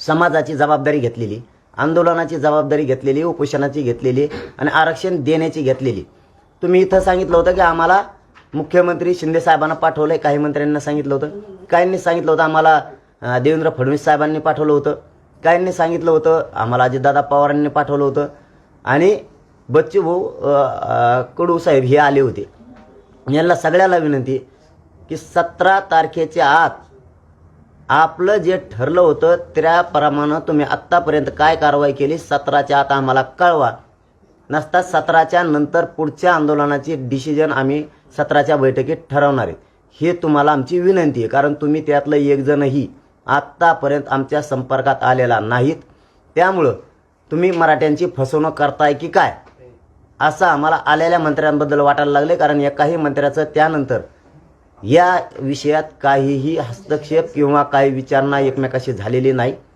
समाजाची जबाबदारी घेतलेली, आंदोलनाची जबाबदारी घेतलेली, उपोषणाची घेतलेली आणि आरक्षण देण्याची घेतलेली. तुम्ही इथं सांगितलं होतं की आम्हाला मुख्यमंत्री शिंदे साहेबांना पाठवलंय, काही मंत्र्यांना सांगितलं होतं, काहींनी सांगितलं होतं आम्हाला देवेंद्र फडणवीस साहेबांनी पाठवलं होतं, काहींनी सांगितलं होतं आम्हाला अजितदादा पवारांनी पाठवलं होतं आणि बच्चूभाऊ कडू साहेब हे आले होते. यांना सगळ्याला विनंती की 17 तारखेच्या आत आपलं जे ठरलं होतं त्याप्रमाणे तुम्ही आत्तापर्यंत काय कारवाई केली 17च्या आत आम्हाला कळवा. नसता 17च्या नंतर पुढच्या आंदोलनाची डिसिजन आम्ही 17च्या बैठकीत ठरवणार आहे. हे तुम्हाला आमची विनंती आहे, कारण तुम्ही त्यातलं एक जणही आत्तापर्यंत आमच्या संपर्कात आलेला नाहीत. त्यामुळं तुम्ही मराठ्यांची फसवणूक करताय की काय असं आम्हाला आलेल्या मंत्र्यांबद्दल वाटायला लागले. कारण एकाही मंत्र्याचं त्यानंतर या विषयात काहीही हस्तक्षेप किंवा काही विचारणा एकमेकाशी झालेली नाही.